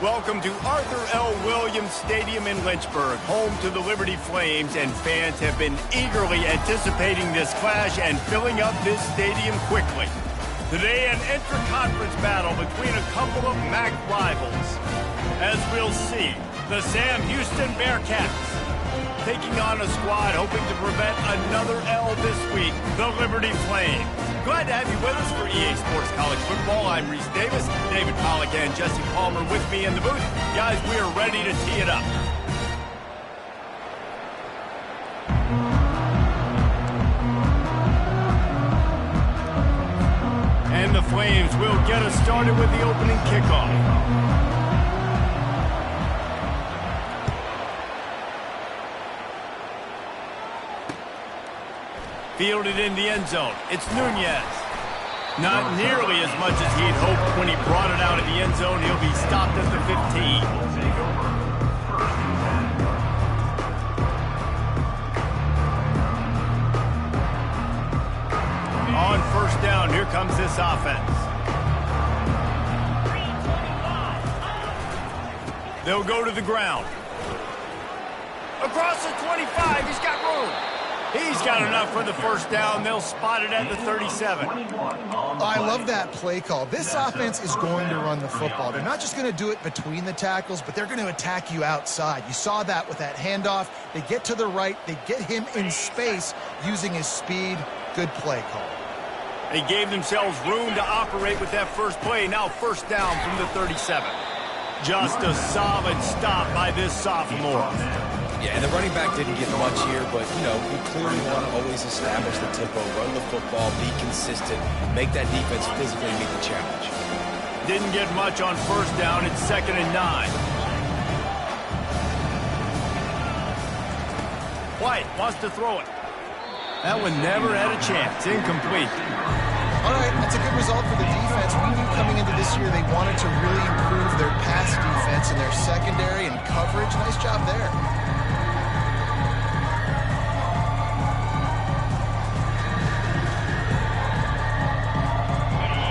Welcome to Arthur L. Williams Stadium in Lynchburg, home to the Liberty Flames, and fans have been eagerly anticipating this clash and filling up this stadium quickly. Today, an intra-conference battle between a couple of MAC rivals. As we'll see, the Sam Houston Bearcats taking on a squad hoping to prevent another L this week, the Liberty Flames. Glad to have you with us for EA Sports College Football. I'm Reese Davis, David Pollack and Jesse Palmer with me in the booth. Guys, we are ready to tee it up. And the Flames will get us started with the opening kickoff. Fielded in the end zone. It's Nunez. Not nearly as much as he'd hoped when he brought it out of the end zone. He'll be stopped at the 15. On first down, here comes this offense. They'll go to the ground. Across the 25, he's got room. He's got enough for the first down. They'll spot it at the 37. I love that play call. This offense is going to run the football. They're not just going to do it between the tackles, but they're going to attack you outside. You saw that with that handoff. They get to the right. They get him in space using his speed. Good play call. They gave themselves room to operate with that first play. Now first down from the 37. Just a solid stop by this sophomore. Yeah, and the running back didn't get much here, but, you know, we clearly want to always establish the tempo, run the football, be consistent, make that defense physically meet the challenge. Didn't get much on first down. It's 2nd and 9. White wants to throw it. That one never had a chance. Incomplete. All right, that's a good result for the defense. We knew coming into this year they wanted to really improve their pass defense and their secondary and coverage. Nice job there.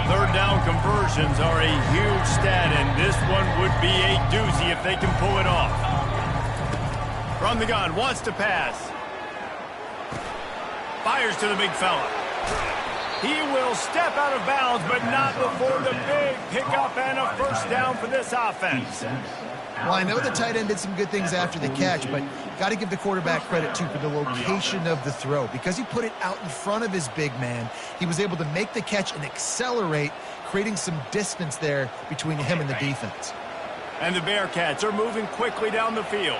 Third down conversions are a huge stat, and this one would be a doozy if they can pull it off. From the gun, wants to pass. Fires to the big fella. He will step out of bounds, but not before the big pickup and a first down for this offense. Well, I know the tight end did some good things after the catch, but got to give the quarterback credit, too, for the location of the throw. Because he put it out in front of his big man, he was able to make the catch and accelerate, creating some distance there between him and the defense. And the Bearcats are moving quickly down the field.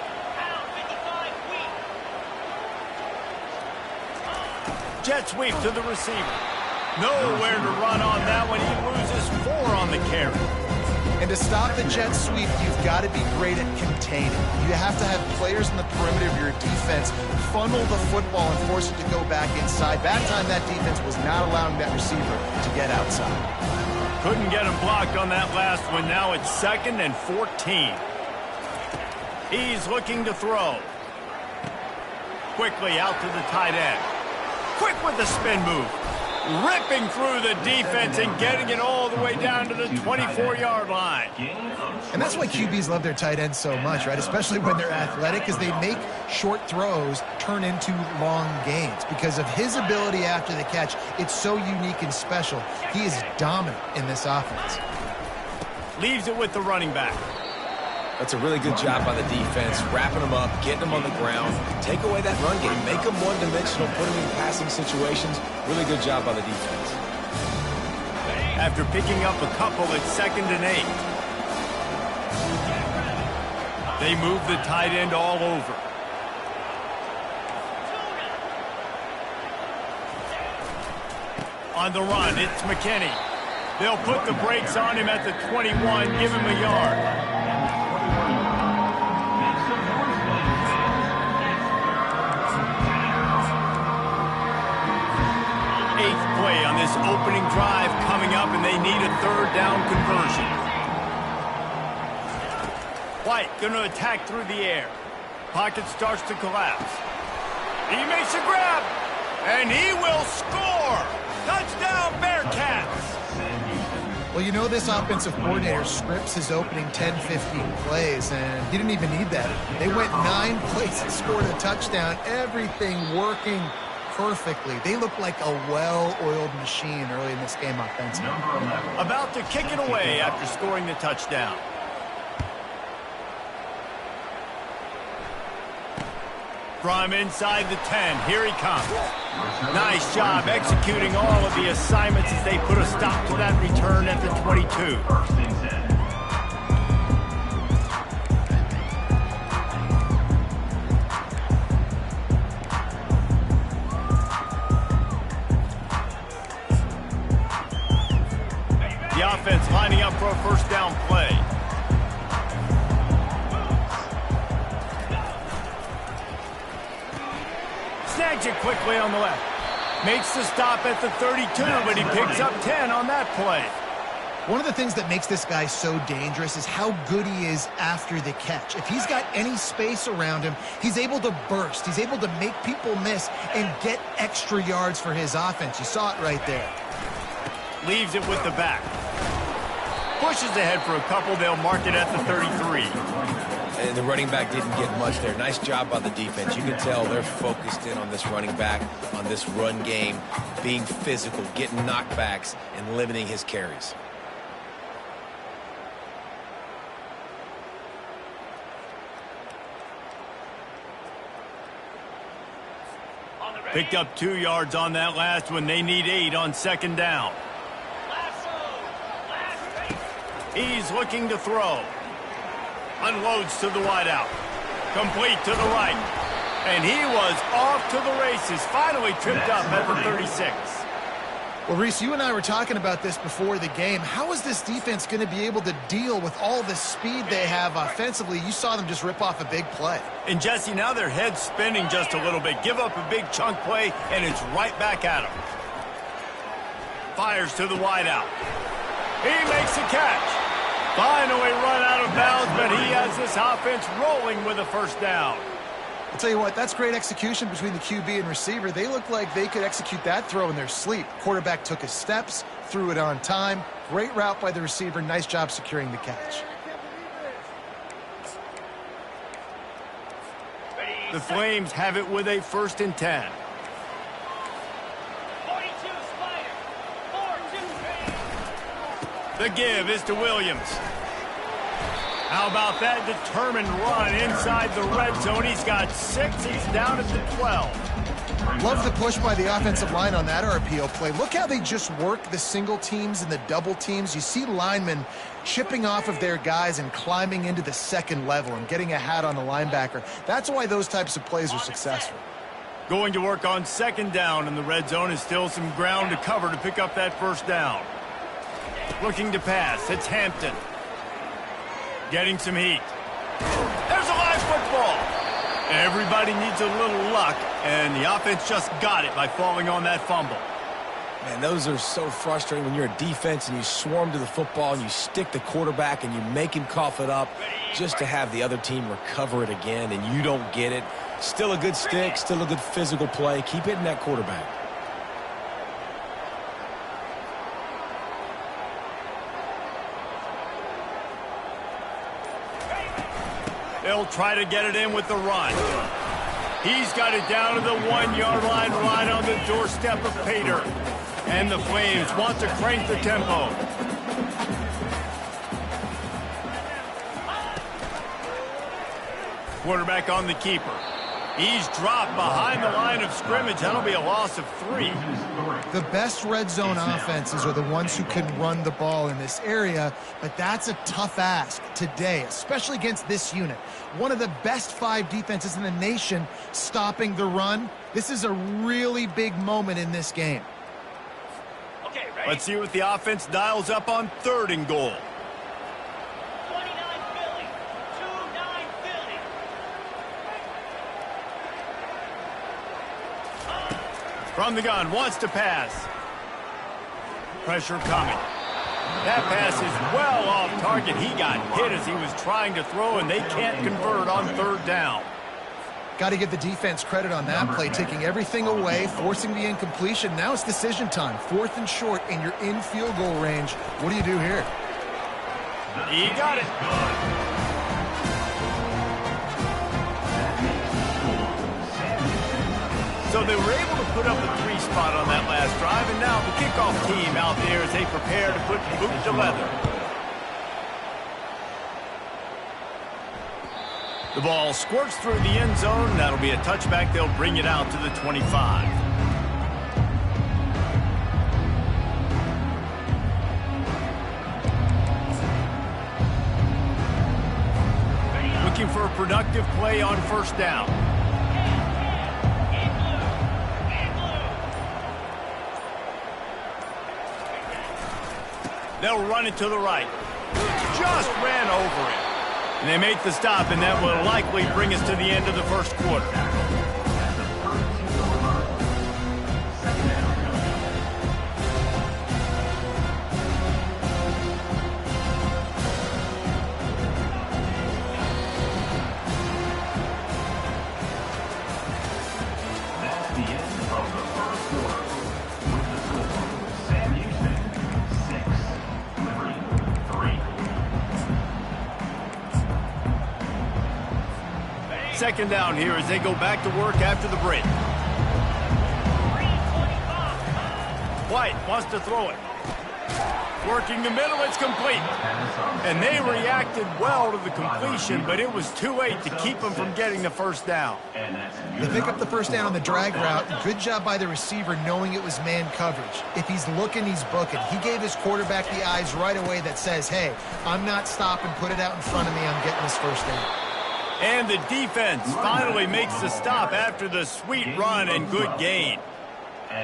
Jet sweep to the receiver. Nowhere to run on that one. He loses 4 on the carry. And to stop the jet sweep, you've got to be great at containing. You have to have players in the perimeter of your defense funnel the football and force it to go back inside. That time, that defense was not allowing that receiver to get outside. Couldn't get him blocked on that last one. Now it's 2nd and 14. He's looking to throw. Quickly out to the tight end. Quick with the spin move. Ripping through the defense and getting it all the way down to the 24-yard line. And that's why QBs love their tight ends so much, right? Especially when they're athletic, because they make short throws turn into long gains. Because of his ability after the catch, it's so unique and special. He is dominant in this offense. Leaves it with the running back. That's a really good job by the defense, wrapping them up, getting them on the ground, take away that run game, make them one-dimensional, put them in passing situations. Really good job by the defense. After picking up a couple, it's 2nd and 8. They move the tight end all over. On the run, it's McKinney. They'll put the brakes on him at the 21, give him a yard. Play on this opening drive coming up, and they need a 3rd down conversion. White going to attack through the air. Pocket starts to collapse. He makes a grab, and he will score. Touchdown, Bearcats. Well, you know this offensive coordinator scripts his opening 10, 15 plays, and he didn't even need that. They went 9 plays and scored a touchdown. Everything working perfectly. They look like a well-oiled machine early in this game offensively. About to kick it away after scoring the touchdown. From inside the 10, here he comes. Nice job executing all of the assignments as they put a stop to that return at the 22. The offense lining up for a first down play. Snags it quickly on the left. Makes the stop at the 32, but he picks up 10 on that play. One of the things that makes this guy so dangerous is how good he is after the catch. If he's got any space around him, he's able to burst. He's able to make people miss and get extra yards for his offense. You saw it right there. Leaves it with the back. Pushes ahead for a couple. They'll mark it at the 33. And the running back didn't get much there. Nice job by the defense. You can tell they're focused in on this running back, on this run game, being physical, getting knockbacks, and limiting his carries. Picked up 2 yards on that last one. They need 8 on second down. He's looking to throw. Unloads to the wideout. Complete to the right. And he was off to the races. Finally tripped up at the 36. Well, Reese, you and I were talking about this before the game. How is this defense going to be able to deal with all the speed they have offensively? You saw them just rip off a big play. And, Jesse, now their head's spinning just a little bit. Give up a big chunk play, and it's right back at him. Fires to the wideout. He makes a catch. Finally run out of bounds, but he has this offense rolling with a first down. I'll tell you what, that's great execution between the QB and receiver. They look like they could execute that throw in their sleep. Quarterback took his steps, threw it on time. Great route by the receiver. Nice job securing the catch. The Flames have it with a 1st and 10. The give is to Williams. How about that determined run inside the red zone? He's got 6. He's down at the 12. Love the push by the offensive line on that RPO play. Look how they just work the single teams and the double teams. You see linemen chipping off of their guys and climbing into the second level and getting a hat on the linebacker. That's why those types of plays are successful. Going to work on second down in the red zone is still some ground to cover to pick up that first down. Looking to pass. It's Hampton. Getting some heat. There's a live football. Everybody needs a little luck, and the offense just got it by falling on that fumble. Man, those are so frustrating when you're a defense and you swarm to the football and you stick the quarterback and you make him cough it up just to have the other team recover it again and you don't get it. Still a good stick, still a good physical play. Keep hitting that quarterback. They'll try to get it in with the run. He's got it down to the 1-yard line right on the doorstep of Pater. And the Flames want to crank the tempo. Quarterback on the keeper. He's dropped behind the line of scrimmage. That'll be a loss of 3. The best red zone offenses are the ones who can run the ball in this area, but that's a tough ask today, especially against this unit. One of the best 5 defenses in the nation stopping the run. This is a really big moment in this game. Okay, right. Let's see what the offense dials up on 3rd and goal. From the gun, wants to pass. Pressure coming. That pass is well off target. He got hit as he was trying to throw, and they can't convert on 3rd down. Got to give the defense credit on that play, taking everything away, forcing the incompletion. Now it's decision time. 4th and short, and you're in field goal range. What do you do here? He got it. So they were able to put up a 3 spot on that last drive, and now the kickoff team out there as they prepare to put boot to leather. The ball squirts through the end zone. That'll be a touchback. They'll bring it out to the 25. Looking for a productive play on first down. They'll run it to the right. Just ran over it. And they make the stop, and that will likely bring us to the end of the first quarter. That's the end of the first quarter. With the score, Sam Houston 6, Liberty 3. Second down here as they go back to work after the break. White wants to throw it. Working the middle, it's complete. And they reacted well to the completion, but it was too late to keep them from getting the first down. They pick up the first down on the drag route. Good job by the receiver knowing it was man coverage. If he's looking, he's booking. He gave his quarterback the eyes right away that says, hey, I'm not stopping. Put it out in front of me. I'm getting this first down. And the defense finally makes the stop after the sweet run and good gain.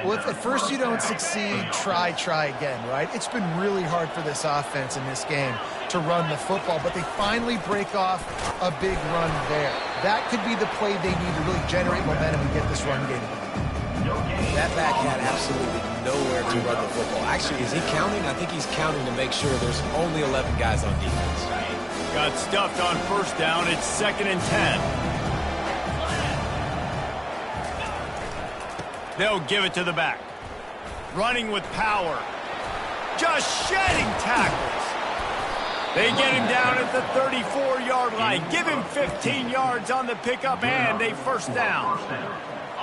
Well, if at first you don't succeed, try again, right? It's been really hard for this offense in this game to run the football, but they finally break off a big run there. That could be the play they need to really generate momentum and get this run game going. That back had absolutely nowhere to run the football. Actually, is he counting? I think he's counting to make sure there's only 11 guys on defense. Got stuffed on first down. It's 2nd and 10. They'll give it to the back. Running with power. Just shedding tackles. They get him down at the 34-yard line. Give him 15 yards on the pickup and a first down.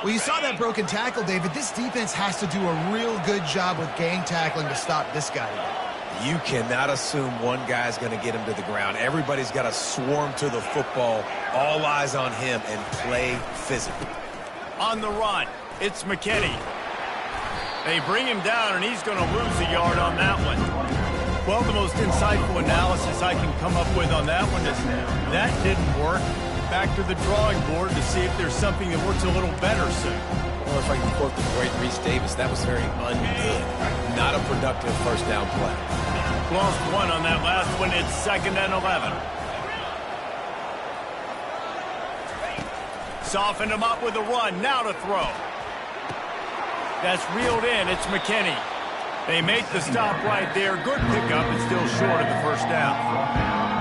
Well, you saw that broken tackle, David. This defense has to do a real good job with gang tackling to stop this guy. You cannot assume one guy's going to get him to the ground. Everybody's got to swarm to the football, all eyes on him, and play physical. On the run, it's McKinney. They bring him down, and he's going to lose a yard on that one. Well, the most insightful analysis I can come up with on that one is that didn't work. Back to the drawing board to see if there's something that works a little better soon. Or if I can quote the great Reese Davis, that was very ungood. Not a productive first down play. Lost one on that last one. It's 2nd and 11. Softened him up with a run. Now to throw. That's reeled in. It's McKinney. They make the stop right there. Good pickup. It's still short of the first down.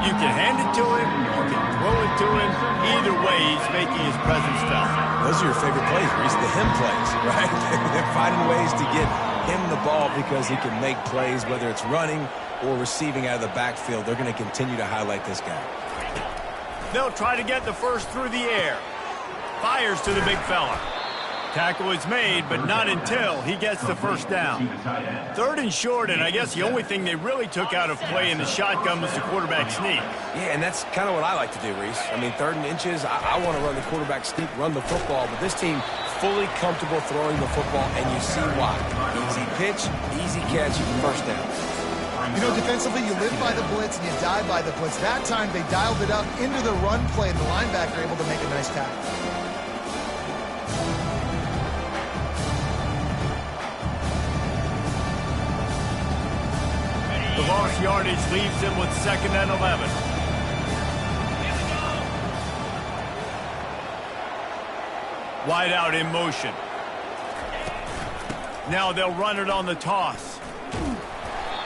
You can hand it to him. You can throw it to him. Either way, he's making his presence felt. Those are your favorite plays, Reese, the him plays, right? They're finding ways to get him the ball because he can make plays, whether it's running or receiving out of the backfield. They're going to continue to highlight this guy. They'll try to get the first through the air. Fires to the big fella. Tackle is made, but not until he gets the first down. 3rd and short, and I guess the only thing they really took out of play in the shotgun was the quarterback sneak. Yeah, and that's kind of what I like to do, Reese. I mean, 3rd and inches, I want to run the quarterback sneak, run the football, but this team fully comfortable throwing the football, and you see why. Easy pitch, easy catch, first down. You know, defensively, you live by the blitz and you die by the blitz. That time, they dialed it up into the run play, and the linebacker able to make a nice tackle. The lost yardage leaves him with 2nd and 11. Wide out in motion. Now they'll run it on the toss.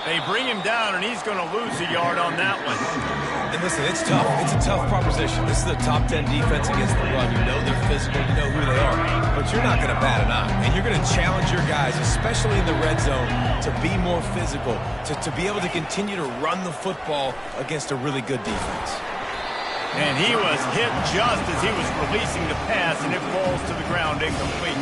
They bring him down, and he's going to lose a yard on that one. And listen, it's tough. It's a tough proposition. This is a top 10 defense against the run. You know they're physical. You know who they are. But you're not going to bat an eye. And you're going to challenge your guys, especially in the red zone, to be more physical, to be able to continue to run the football against a really good defense. And he was hit just as he was releasing the pass, and it falls to the ground incomplete.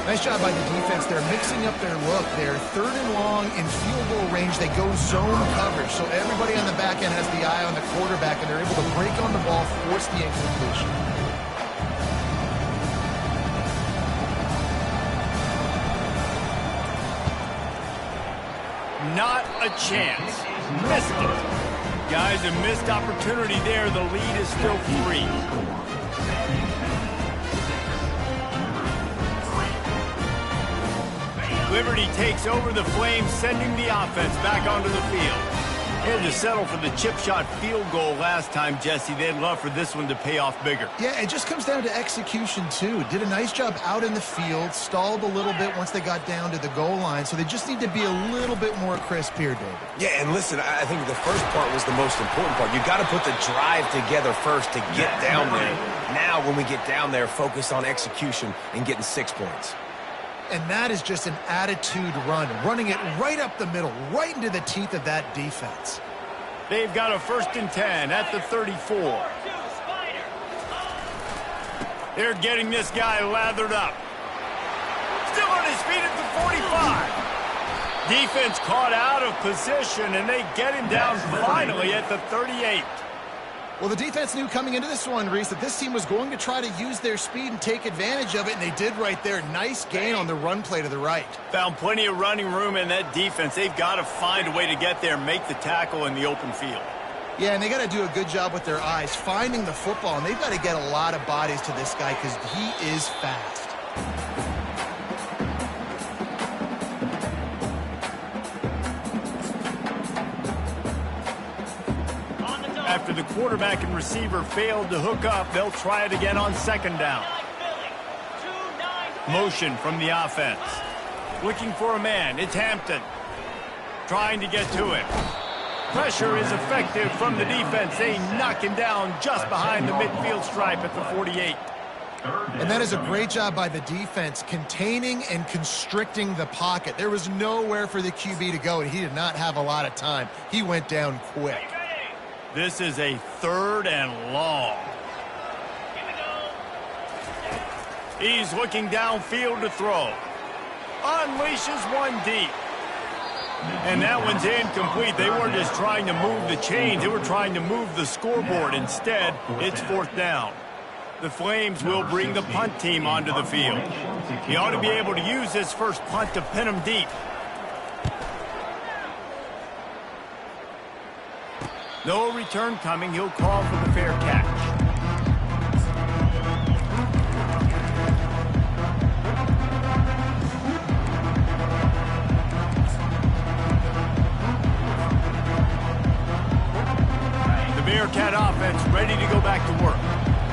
Nice job by the defense. They're mixing up their look. They're 3rd and long in field goal range. They go zone coverage. So everybody on the back end has the eye on the quarterback, and they're able to break on the ball, force the incompletion. Not a chance. Missed it. Guys, a missed opportunity there. The lead is still 3. Liberty takes over the Flames, sending the offense back onto the field. They had to settle for the chip shot field goal last time, Jesse. They'd love for this one to pay off bigger. Yeah, it just comes down to execution, too. Did a nice job out in the field, stalled a little bit once they got down to the goal line, so they just need to be a little bit more crisp here, David. Yeah, and listen, I think the first part was the most important part. You got to put the drive together first to get down there. Now, when we get down there, focus on execution and getting 6 points. And that is just an attitude run, running it right up the middle, right into the teeth of that defense. They've got a 1st and 10 at the 34. They're getting this guy lathered up. Still on his feet at the 45. Defense caught out of position, and they get him down finally at the 38. Well, the defense knew coming into this one, Reese, that this team was going to try to use their speed and take advantage of it, and they did right there. Nice gain on the run play to the right. Found plenty of running room in that defense. They've got to find a way to get there, make the tackle in the open field. Yeah, and they got to do a good job with their eyes, finding the football, and they've got to get a lot of bodies to this guy because he is fast. After the quarterback and receiver failed to hook up, they'll try it again on 2nd down. Motion from the offense. Looking for a man. It's Hampton. Trying to get to it. Pressure is effective from the defense. They knock him down just behind the midfield stripe at the 48. And that is a great job by the defense, containing and constricting the pocket. There was nowhere for the QB to go, and he did not have a lot of time. He went down quick. This is a 3rd and long. He's looking downfield to throw. Unleashes one deep. And that one's incomplete. They weren't just trying to move the chains. They were trying to move the scoreboard. Instead, it's 4th down. The Flames will bring the punt team onto the field. He ought to be able to use this first punt to pin him deep. No return coming. He'll call for the fair catch. The Bearcat offense ready to go back to work.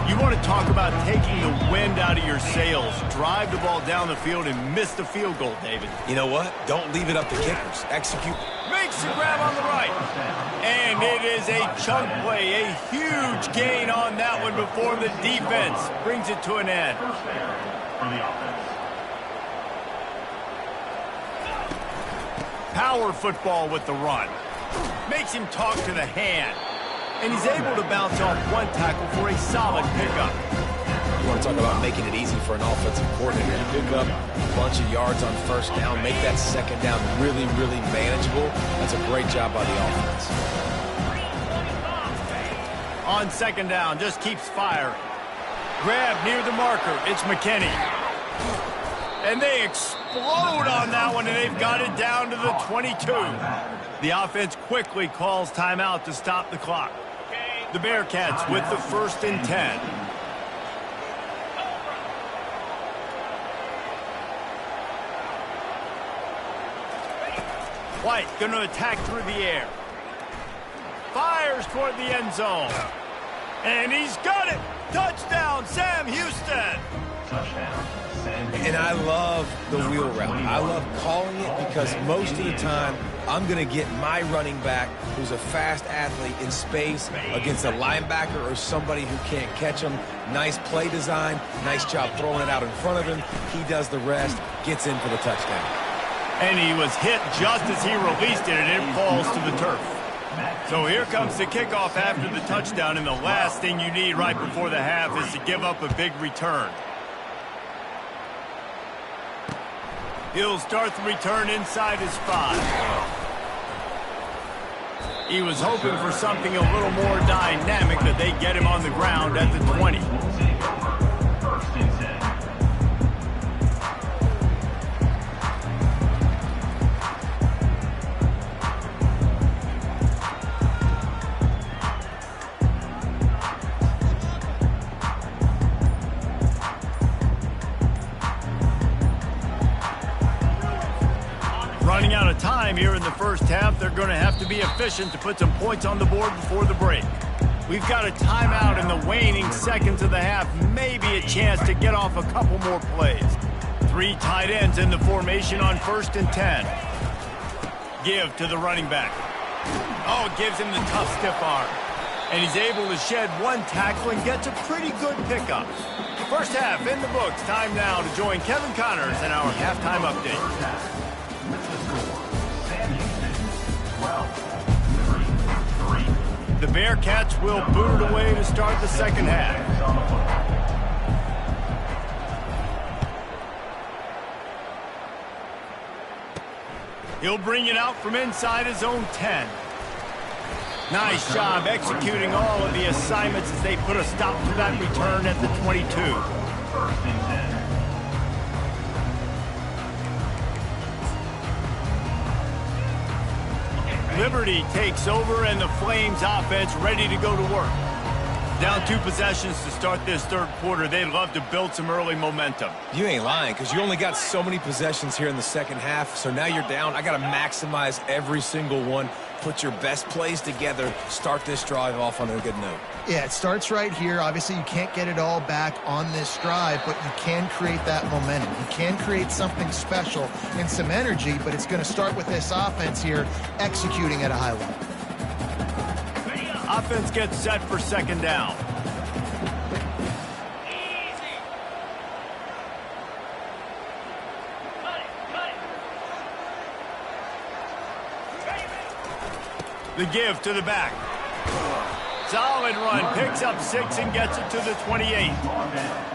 You want to talk about taking the wind out of your sails. Drive the ball down the field and miss the field goal, David. You know what? Don't leave it up to kickers. Execute. Makes the grab on the right. And it is a chunk play, a huge gain on that one before the defense brings it to an end. Power football with the run. Makes him talk to the hand. And he's able to bounce off one tackle for a solid pickup. You want to talk about making it easy for an offensive coordinator to pick up a bunch of yards on 1st down, make that 2nd down really, really manageable. That's a great job by the offense. On 2nd down, just keeps firing. Grab near the marker. It's McKinney. And they explode on that one, and they've got it down to the 22. The offense quickly calls timeout to stop the clock. The Bearcats with the 1st and 10. White going to attack through the air. Fires toward the end zone. And he's got it. Touchdown, Sam Houston. Touchdown, And I love the wheel route. I love calling it because most of the time I'm going to get my running back, who's a fast athlete, in space against a linebacker or somebody who can't catch him. Nice play design, nice job throwing it out in front of him. He does the rest, gets in for the touchdown. And he was hit just as he released it, and it falls to the turf. So here comes the kickoff after the touchdown, and the last thing you need right before the half is to give up a big return. He'll start the return inside his 5. He was hoping for something a little more dynamic, but they get him on the ground at the 20. First and 10. Running out of time here in the first half, they're going to have to be efficient to put some points on the board before the break. We've got a timeout in the waning seconds of the half, maybe a chance to get off a couple more plays. 3 tight ends in the formation on 1st and 10. Give to the running back. Oh, gives him the tough stiff arm. And he's able to shed 1 tackle and gets a pretty good pickup. First half in the books. Time now to join Kevin Connors in our halftime update. The Bearcats will boot it away to start the second half. He'll bring it out from inside his own 10. Nice job executing all of the assignments as they put a stop to that return at the 22. First and 10. Liberty takes over, and the Flames offense ready to go to work. Down 2 possessions to start this third quarter. They'd love to build some early momentum. You ain't lying, because you only got so many possessions here in the second half, so now you're down. I got to maximize every single one. Put your best plays together. Start this drive off on a good note. Yeah, it starts right here. Obviously, you can't get it all back on this drive, but you can create that momentum. You can create something special and some energy, but it's going to start with this offense here executing at a high level. Offense gets set for second down. The give to the back. Solid run, picks up 6 and gets it to the 28.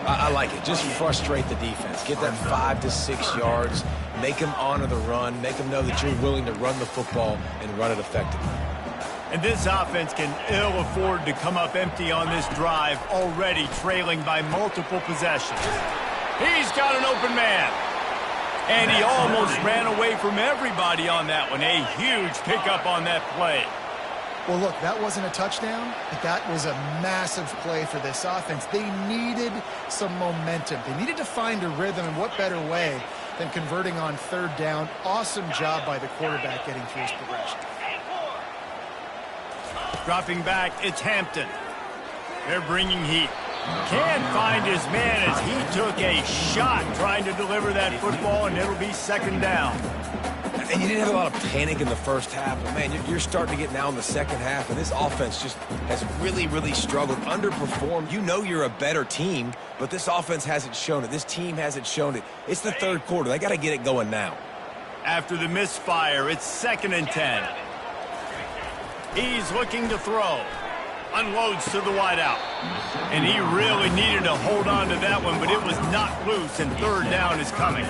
I like it. Just frustrate the defense. Get that 5 to 6 yards. Make them honor the run. Make them know that you're willing to run the football and run it effectively. And this offense can ill afford to come up empty on this drive, already trailing by multiple possessions. He's got an open man. And he almost ran away from everybody on that one. A huge pickup on that play. Well, look, that wasn't a touchdown, but that was a massive play for this offense. They needed some momentum. They needed to find a rhythm, and what better way than converting on third down. Awesome job by the quarterback getting through his progression. Dropping back, it's Hampton. They're bringing heat. Can't find his man as he took a shot trying to deliver that football, and it'll be second down. And you didn't have a lot of panic in the first half, but, man, you're starting to get now in the second half, and this offense just has really, really struggled, underperformed. You know you're a better team, but this offense hasn't shown it. This team hasn't shown it. It's the third quarter. They got to get it going now. After the misfire, it's 2nd and 10. He's looking to throw. Unloads to the wideout. And he really needed to hold on to that one, but it was knocked loose, and third down is coming.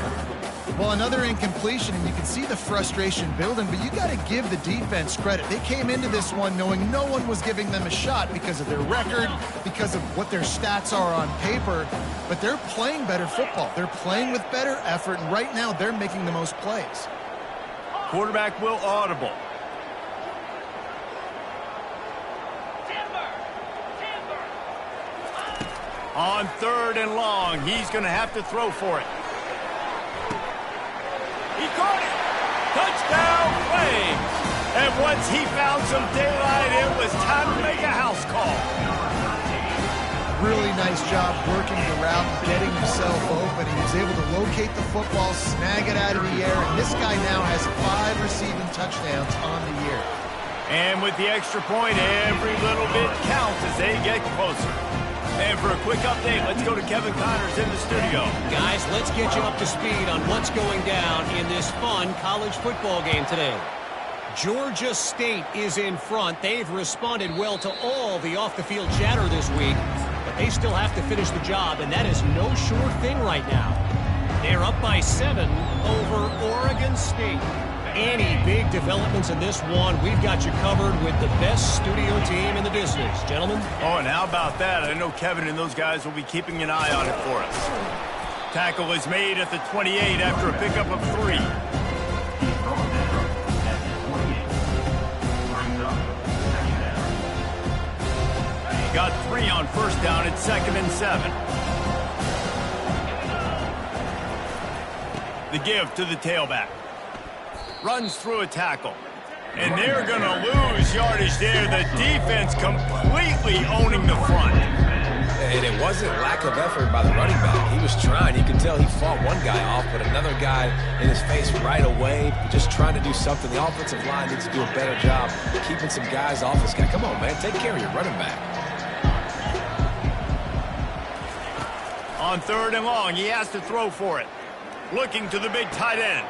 Well, another incompletion, and you can see the frustration building, but you got to give the defense credit. They came into this one knowing no one was giving them a shot because of their record, because of what their stats are on paper, but they're playing better football. They're playing with better effort, and right now they're making the most plays. Quarterback will audible. On 3rd and long, he's going to have to throw for it. He caught it. Touchdown, Flames. And once he found some daylight, it was time to make a house call. really nice job working the route and getting himself open. He was able to locate the football, snag it out of the air, and this guy now has 5 receiving touchdowns on the year. And with the extra point, every little bit counts as they get closer. And for a quick update, let's go to Kevin Connors in the studio. Guys, let's get you up to speed on what's going down in this fun college football game today. Georgia State is in front. They've responded well to all the off-the-field chatter this week, but they still have to finish the job, and that is no short thing right now. They're up by 7 over Oregon State. Any big developments in this one, we've got you covered with the best studio team in the business. Gentlemen? Oh, and how about that? I know Kevin and those guys will be keeping an eye on it for us. Tackle is made at the 28 after a pickup of 3. He's brought down at the 28. Brings up second down. Got 3 on first down. It's 2nd and 7. The give to the tailback. Runs through a tackle. And they're going to lose yardage there. The defense completely owning the front. And it wasn't lack of effort by the running back. He was trying. You could tell he fought one guy off, but another guy in his face right away, just trying to do something. The offensive line needs to do a better job keeping some guys off this guy. Come on, man. Take care of your running back. On 3rd and long, he has to throw for it. Looking to the big tight end.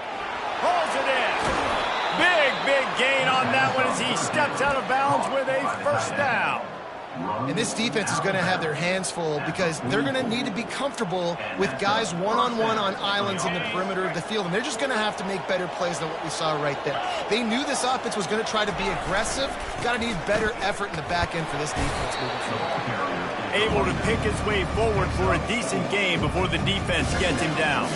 Pulls it in. Big gain on that one as he steps out of bounds with a first down. And this defense is going to have their hands full because they're going to need to be comfortable with guys one-on-one on islands in the perimeter of the field, and they're just going to have to make better plays than what we saw right there. They knew this offense was going to try to be aggressive. Got to need better effort in the back end for this defense moving forward. Able to pick his way forward for a decent game before the defense gets him down.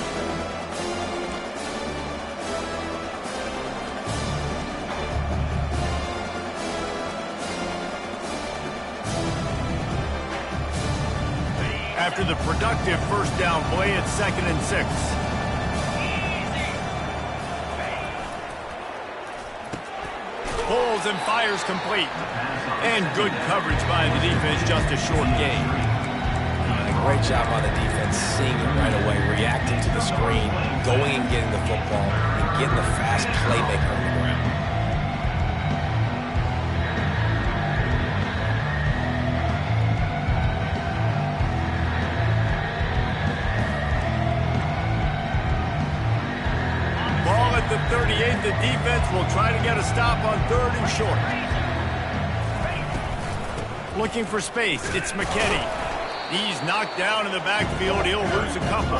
After the productive first down play, it's 2nd and 6. Pulls and fires complete. And good coverage by the defense, just a short gain. Great job by the defense, seeing it right away, reacting to the screen, going and getting the football, and getting the fast playmaker on the ground. The 38, the defense will try to get a stop on 3rd and short. Looking for space, it's McKinney. He's knocked down in the backfield. He'll lose a couple.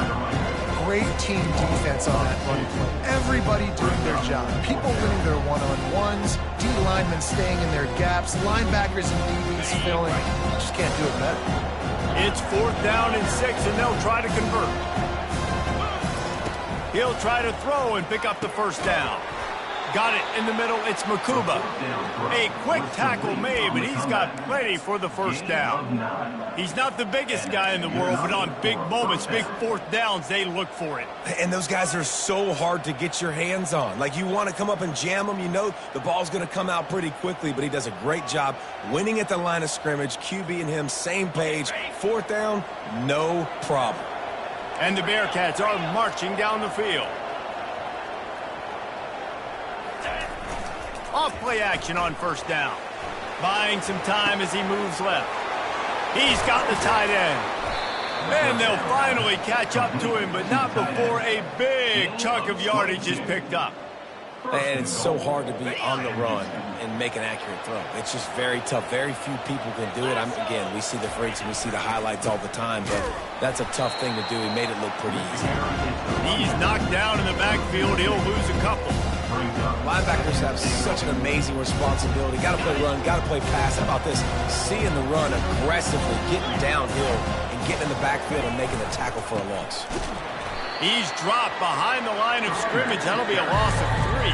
Great team defense on that run play. Everybody doing their job. People winning their one-on-ones, D linemen staying in their gaps, linebackers and DBs filling. Just can't do it better. It's 4th down and 6, and they'll try to convert. He'll try to throw and pick up the first down. Got it in the middle. It's Makuba. A quick tackle made, but he's got plenty for the first down. He's not the biggest guy in the world, but on big moments, big 4th downs, they look for it. And those guys are so hard to get your hands on. Like, you want to come up and jam them. You know the ball's going to come out pretty quickly, but he does a great job winning at the line of scrimmage. QB and him, same page. 4th down, no problem. And the Bearcats are marching down the field. Off play action on first down. Buying some time as he moves left. He's got the tight end. And they'll finally catch up to him, but not before a big chunk of yardage is picked up. And it's so hard to be on the run and make an accurate throw. It's just very tough. Very few people can do it. Again, we see the freaks and we see the highlights all the time, but that's a tough thing to do. He made it look pretty easy. He's knocked down in the backfield. He'll lose a couple. Linebackers have such an amazing responsibility. Got to play run, got to play pass. How about this? Seeing the run aggressively, getting downhill, and getting in the backfield and making the tackle for a loss. He's dropped behind the line of scrimmage. That'll be a loss of 3.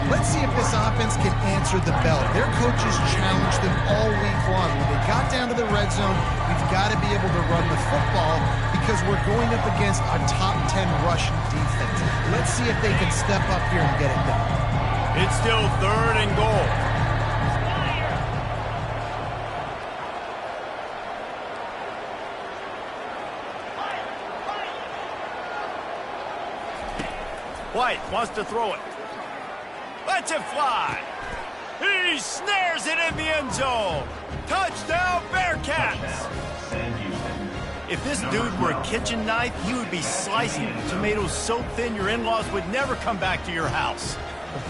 Let's see if this offense can answer the bell. Their coaches challenged them all week long. When they got down to the red zone, we've got to be able to run the football because we're going up against a top 10 rushing defense. Let's see if they can step up here and get it done. It's still 3rd and goal. White wants to throw it. Lets it fly. He snares it in the end zone. Touchdown, Bearcats. If this dude were a kitchen knife, he would be slicing tomatoes so thin your in-laws would never come back to your house.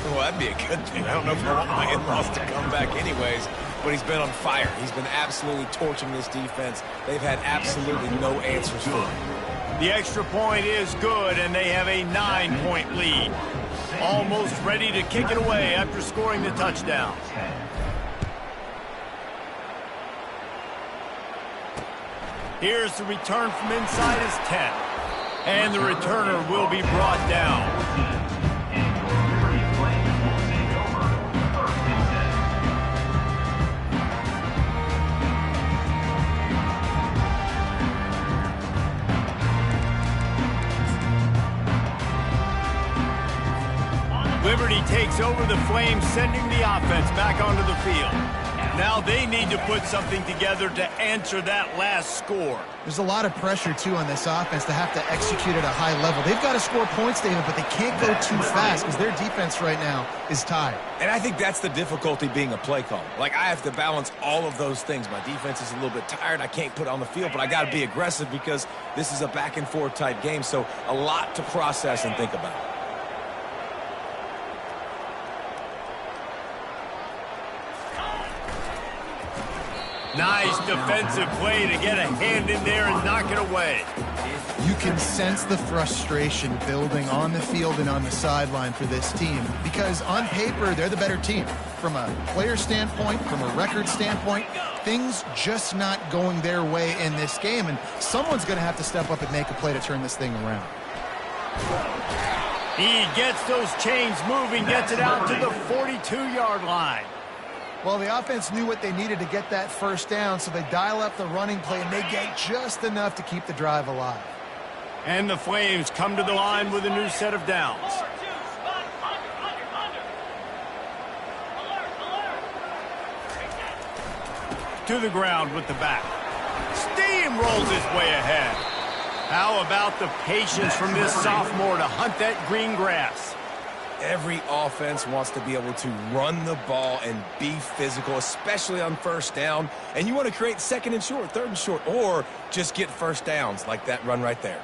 Well, that'd be a good thing. I don't know if I want my in-laws to come back anyways, but he's been on fire. He's been absolutely torching this defense. They've had absolutely no answers for him. The extra point is good, and they have a 9-point lead. Almost ready to kick it away after scoring the touchdown. Here's the return from inside his 10. And the returner will be brought down. Liberty takes over the Flames, sending the offense back onto the field. Now they need to put something together to answer that last score. There's a lot of pressure, too, on this offense to have to execute at a high level. They've got to score points, David, but they can't go too fast because their defense right now is tired. And I think that's the difficulty being a play caller. Like, I have to balance all of those things. My defense is a little bit tired. I can't put it on the field, but I got to be aggressive because this is a back-and-forth type game, so a lot to process and think about. Nice defensive play to get a hand in there and knock it away. You can sense the frustration building on the field and on the sideline for this team because on paper, they're the better team. From a player standpoint, from a record standpoint, things just not going their way in this game, and someone's going to have to step up and make a play to turn this thing around. He gets those chains moving, gets it out to the 42-yard line. Well, the offense knew what they needed to get that first down, so they dial up the running play, and they get just enough to keep the drive alive. And the Flames come to the line with a new set of downs. To the ground with the back. Steamrolls his way ahead. How about the patience from this sophomore to hunt that green grass? Every offense wants to be able to run the ball and be physical, especially on first down. And you want to create second and short, third and short, or just get first downs like that run right there.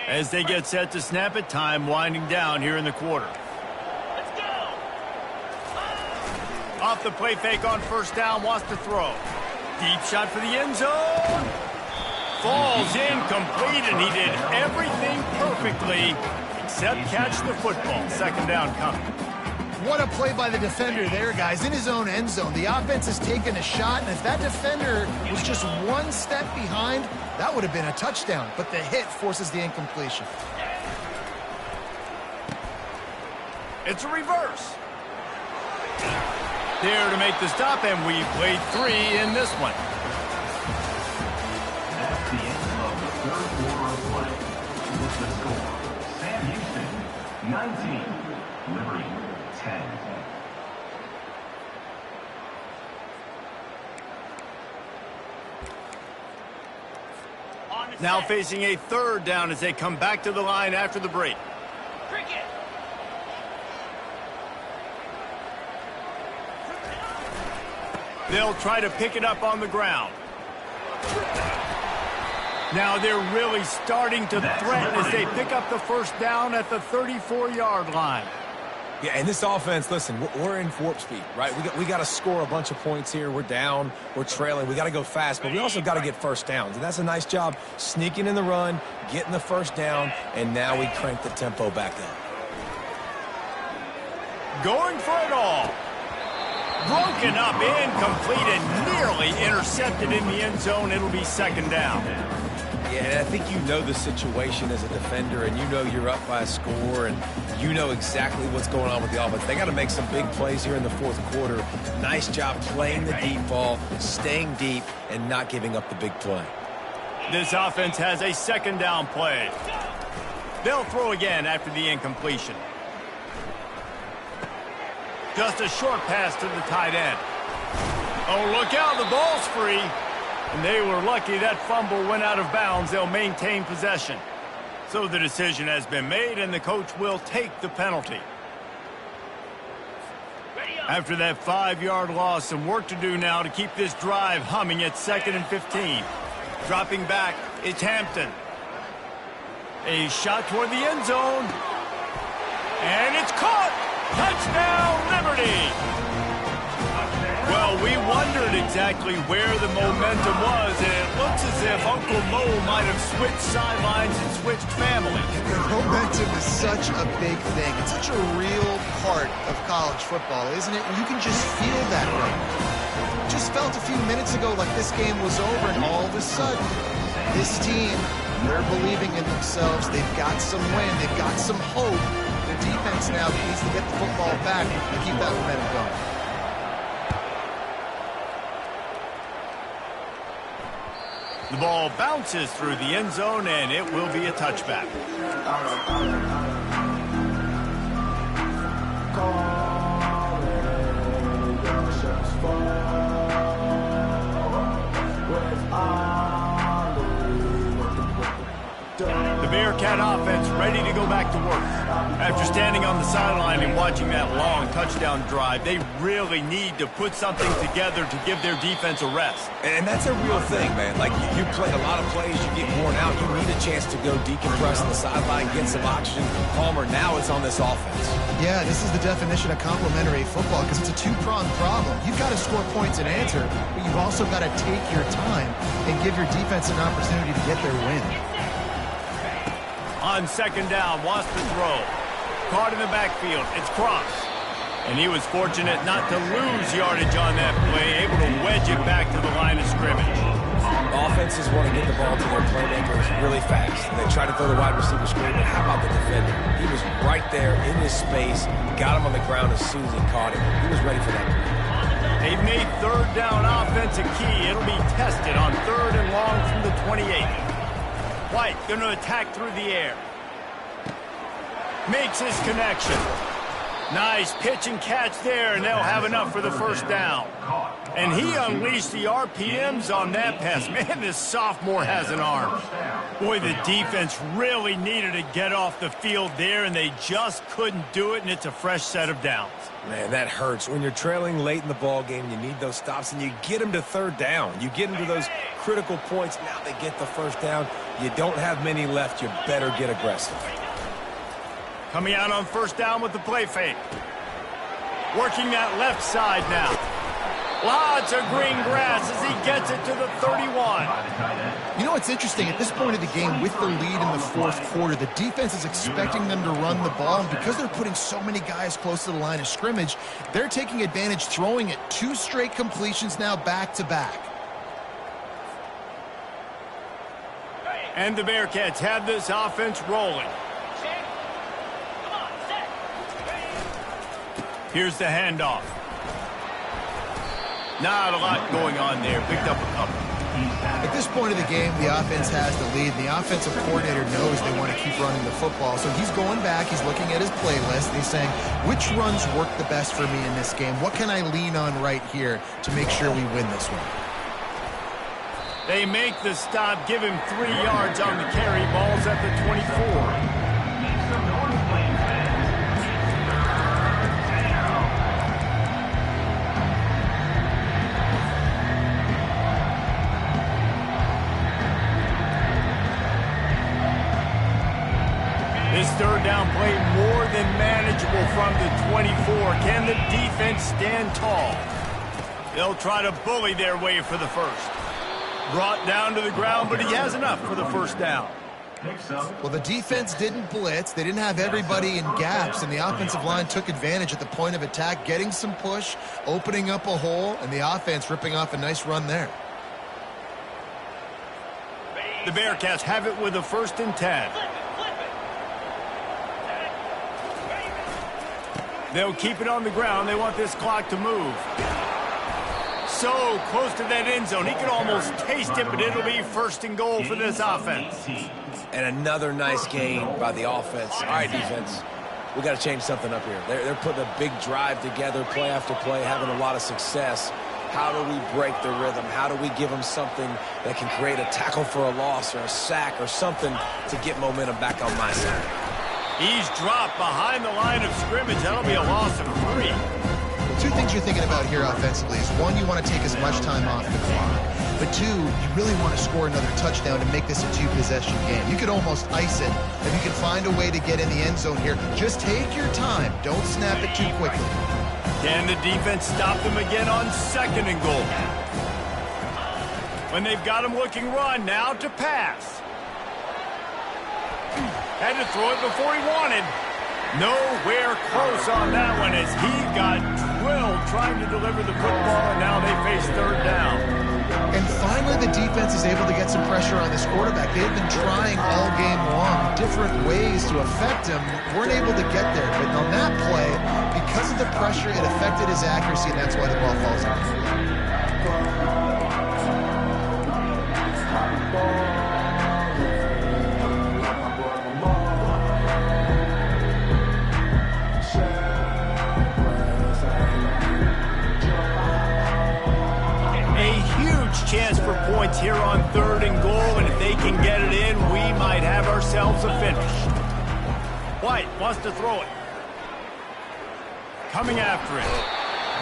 As they get set to snap it, time winding down here in the quarter. Let's go! Off the play fake on first down, wants to throw. Deep shot for the end zone. Falls incomplete, and he did everything perfectly except catch the football. Second down coming. What a play by the defender there, guys. In his own end zone, the offense has taken a shot, and if that defender was just one step behind, that would have been a touchdown. But the hit forces the incompletion. It's a reverse. There to make the stop, and we played 3 in this one. That's the end of the third quarter of play. With the score, Sam Houston, 19, Liberty, 10. Now facing a third down as they come back to the line after the break. Cricket. They'll try to pick it up on the ground. Now they're really starting to threaten as they pick up the first down at the 34-yard line. Yeah, and this offense, listen, we're in warp speed, right? We got to score a bunch of points here. We're down. We're trailing. We got to go fast, but we also got to get first downs. And that's a nice job sneaking in the run, getting the first down, and now we crank the tempo back up. Going for it all. Broken up, incomplete, and nearly intercepted in the end zone. It'll be second down. Yeah, and I think you know the situation as a defender, and you know you're up by a score, and you know exactly what's going on with the offense. They got to make some big plays here in the fourth quarter. Nice job playing the deep ball, staying deep, and not giving up the big play. This offense has a second down play. They'll throw again after the incompletion. Just a short pass to the tight end. Oh, look out, the ball's free. And they were lucky that fumble went out of bounds. They'll maintain possession. So the decision has been made, and the coach will take the penalty. After that 5-yard loss, some work to do now to keep this drive humming at 2nd and 15. Dropping back, it's Hampton. A shot toward the end zone. And it's caught! Touchdown, Liberty! Well, we wondered exactly where the momentum was, and it looks as if Uncle Mo might have switched sidelines and switched families. The momentum is such a big thing. It's such a real part of college football, isn't it? And you can just feel that right now. Just felt a few minutes ago like this game was over, and all of a sudden, this team, they're believing in themselves. They've got some wind. They've got some hope. Their defense now needs to get the football back and keep that momentum going. The ball bounces through the end zone, and it will be a touchback. The Bearcat offense ready to go back to work. After standing on the sideline and watching that long touchdown drive, they really need to put something together to give their defense a rest. And that's a real thing, man. Like, you play a lot of plays, you get worn out, you need a chance to go decompress on the sideline, get some oxygen. Palmer, now it's on this offense. Yeah, this is the definition of complementary football because it's a two-pronged problem. You've got to score points and answer, but you've also got to take your time and give your defense an opportunity to get their win. On 2nd down, wants to throw. Caught in the backfield. It's Cross. And he was fortunate not to lose yardage on that play, able to wedge it back to the line of scrimmage. Offenses want to get the ball to their playmakers really fast. And they try to throw the wide receiver screen, but how about the defender? He was right there in his space, got him on the ground as soon as he caught him. He was ready for that play. They've made 3rd down offense a key. It'll be tested on 3rd and long from the 28. White going to attack through the air. Makes his connection. Nice pitch and catch there, and they'll have enough for the 1st down. And he unleashed the RPMs on that pass. Man, this sophomore has an arm. Boy, the defense really needed to get off the field there, and they just couldn't do it, and it's a fresh set of downs. Man, that hurts. When you're trailing late in the ball game, you need those stops, and you get them to 3rd down. You get them to those critical points. Now they get the 1st down. You don't have many left. You better get aggressive. Coming out on 1st down with the play fake. Working that left side now. Lots of green grass as he gets it to the 31. You know what's interesting? At this point of the game, with the lead in the 4th quarter, the defense is expecting them to run the ball, and because they're putting so many guys close to the line of scrimmage, they're taking advantage, throwing it 2 straight completions now back-to-back. And the Bearcats have this offense rolling. Here's the handoff. Not a lot going on there. Picked up a couple. At this point of the game, the offense has the lead, and the offensive coordinator knows they want to keep running the football. So he's going back, he's looking at his playlist, and he's saying, which runs work the best for me in this game? What can I lean on right here to make sure we win this one? They make the stop, give him 3 yards on the carry. Ball's at the 24. This 3rd down play more than manageable from the 24. Can the defense stand tall? They'll try to bully their way for the 1st. Brought down to the ground, but he has enough for the 1st down. Well, the defense didn't blitz. They didn't have everybody in gaps, and the offensive line took advantage at the point of attack, getting some push, opening up a hole, and the offense ripping off a nice run there. The Bearcats have it with a 1st and 10. They'll keep it on the ground. They want this clock to move. So close to that end zone. He could almost taste it, but it'll be 1st and goal for this offense. And another nice gain by the offense. All right, defense. We got to change something up here. They're putting a big drive together, play after play, having a lot of success. How do we break the rhythm? How do we give them something that can create a tackle for a loss or a sack or something to get momentum back on my side? He's dropped behind the line of scrimmage. That'll be a loss of 3. Two things you're thinking about here offensively is, one, you want to take as much time off the clock. But two, you really want to score another touchdown to make this a 2-possession game. You could almost ice it if you can find a way to get in the end zone here. Just take your time. Don't snap it too quickly. Can the defense stop them again on 2nd and goal? When they've got him looking run, now to pass. Had to throw it before he wanted. Nowhere close on that one as he got drilled trying to deliver the football, and now they face 3rd down. And finally, the defense is able to get some pressure on this quarterback. They've been trying all game long different ways to affect him. Weren't able to get there. But on that play, because of the pressure, it affected his accuracy, and that's why the ball falls out. Chance for points here on 3rd and goal, and if they can get it in, we might have ourselves a finish. White wants to throw it. Coming after it.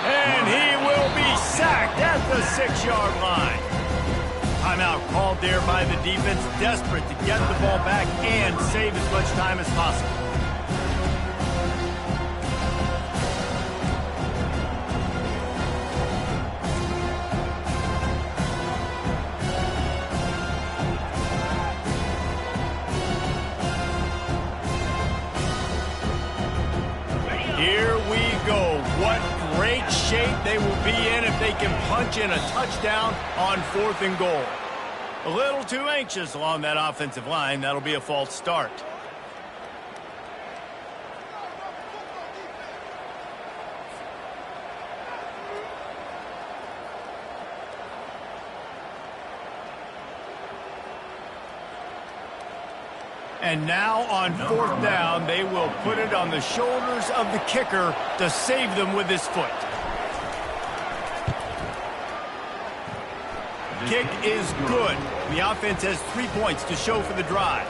And he will be sacked at the 6-yard line. Timeout called there by the defense, desperate to get the ball back and save as much time as possible. Here we go. What great shape they will be in if they can punch in a touchdown on 4th and goal. A little too anxious along that offensive line. That'll be a false start. And now on 4th down, they will put it on the shoulders of the kicker to save them with his foot. Kick is good. The offense has 3 points to show for the drive.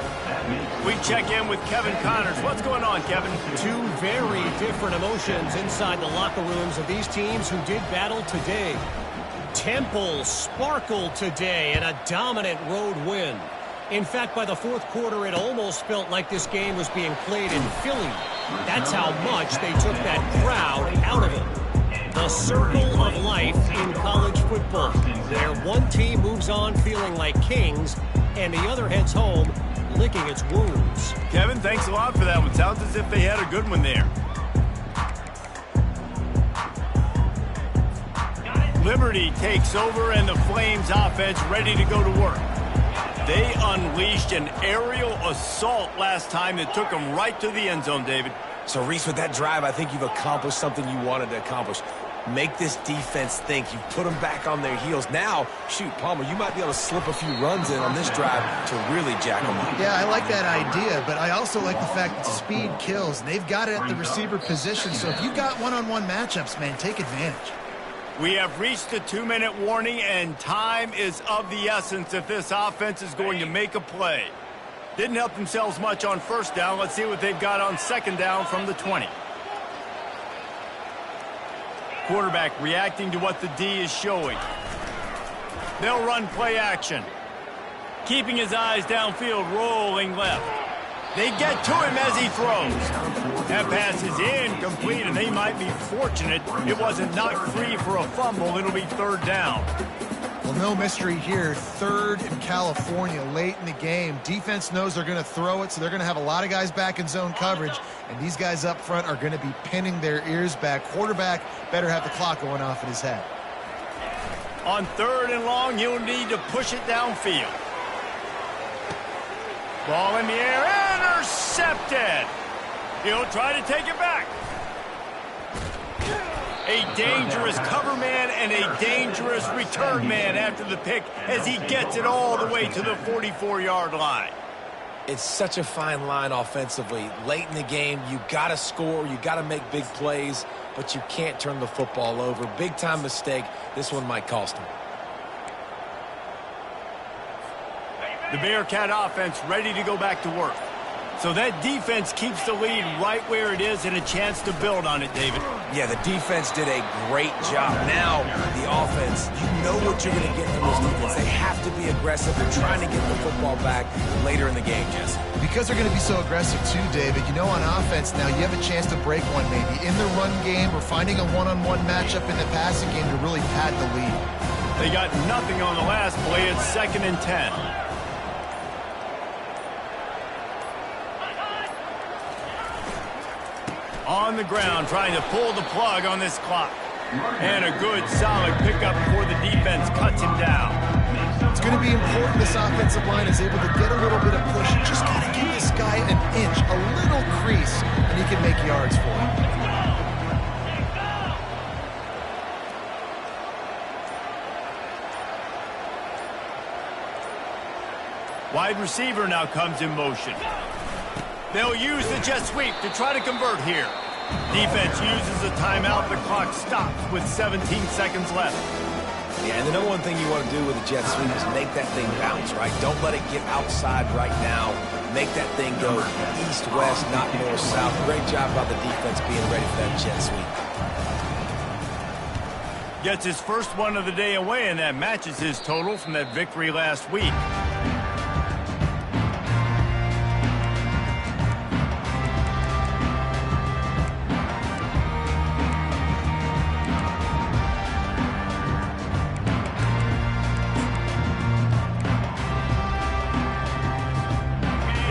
We check in with Kevin Connors. What's going on, Kevin? 2 very different emotions inside the locker rooms of these teams who did battle today. Temple sparkled today in a dominant road win. In fact, by the 4th quarter, it almost felt like this game was being played in Philly. That's how much they took that crowd out of it. The circle of life in college football, where one team moves on feeling like kings, and the other heads home licking its wounds. Kevin, thanks a lot for that one. Sounds as if they had a good one there. Liberty takes over, and the Flames offense ready to go to work. They unleashed an aerial assault last time that took them right to the end zone, David. So, Reese, with that drive, I think you've accomplished something you wanted to accomplish. Make this defense think. You put them back on their heels. Now, shoot, Palmer, you might be able to slip a few runs in on this drive to really jack them up. Yeah, I like that idea, but I also like the fact that speed kills. They've got it at the receiver position, so if you got one-on-one matchups, man, take advantage. We have reached the 2-minute warning, and time is of the essence if this offense is going to make a play. Didn't help themselves much on 1st down. Let's see what they've got on 2nd down from the 20. Quarterback reacting to what the D is showing. They'll run play action. Keeping his eyes downfield, rolling left. They get to him as he throws. That pass is incomplete, and they might be fortunate it wasn't knocked free for a fumble. It'll be 3rd down. Well, no mystery here. 3rd in California late in the game. Defense knows they're going to throw it, so they're going to have a lot of guys back in zone coverage, and these guys up front are going to be pinning their ears back. Quarterback better have the clock going off in his head. On 3rd and long, you'll need to push it downfield. Ball in the air, intercepted. He'll try to take it back. A dangerous cover man and a dangerous return man after the pick as he gets it all the way to the 44-yard line. It's such a fine line offensively. Late in the game, you got to score, you got to make big plays, but you can't turn the football over. Big-time mistake. This one might cost him. The Bearcat offense ready to go back to work. So that defense keeps the lead right where it is and a chance to build on it, David. Yeah, the defense did a great job. Now, the offense, you know what you're going to get from this defense. They have to be aggressive. They're trying to get the football back later in the game, Jesse. Because they're going to be so aggressive too, David, you know on offense now you have a chance to break one maybe in the run game or finding a one-on-one matchup in the passing game to really pad the lead. They got nothing on the last play. It's 2nd and 10. On the ground, trying to pull the plug on this clock. And a good, solid pickup before the defense cuts him down. It's going to be important this offensive line is able to get a little bit of push. Just got to give this guy an inch, a little crease, and he can make yards for him. Wide receiver now comes in motion. They'll use the jet sweep to try to convert here. Defense uses a timeout. The clock stops with 17 seconds left. Yeah, and the number one thing you want to do with a jet sweep is make that thing bounce, right? Don't let it get outside right now. Make that thing go east-west, not north-south. Great job by the defense being ready for that jet sweep. Gets his first one of the day away, and that matches his total from that victory last week.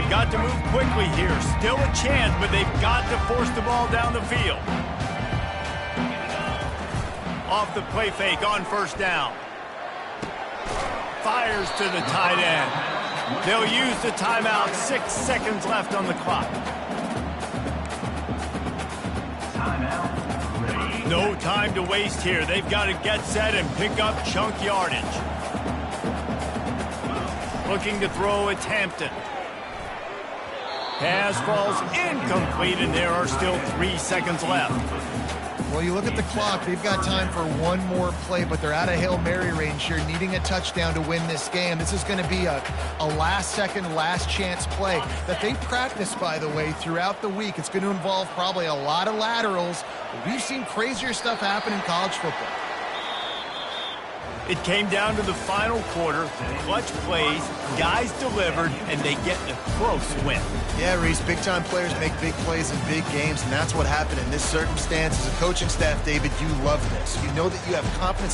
Got to move quickly here. Still a chance, but they've got to force the ball down the field. Off the play fake on 1st down. Fires to the tight end. They'll use the timeout. 6 seconds left on the clock. No time to waste here. They've got to get set and pick up chunk yardage. Looking to throw, it's Hampton. Pass falls incomplete, and there are still 3 seconds left. Well, you look at the clock. They've got time for one more play, but they're out of Hail Mary range here, needing a touchdown to win this game. This is going to be a last-second, last-chance play that they practice, by the way, throughout the week. It's going to involve probably a lot of laterals. We've seen crazier stuff happen in college football. It came down to the final quarter. Clutch plays, guys delivered, and they get a close win. Yeah, Reese, big-time players make big plays in big games, and that's what happened in this circumstance. As a coaching staff, David, you love this. You know that you have confidence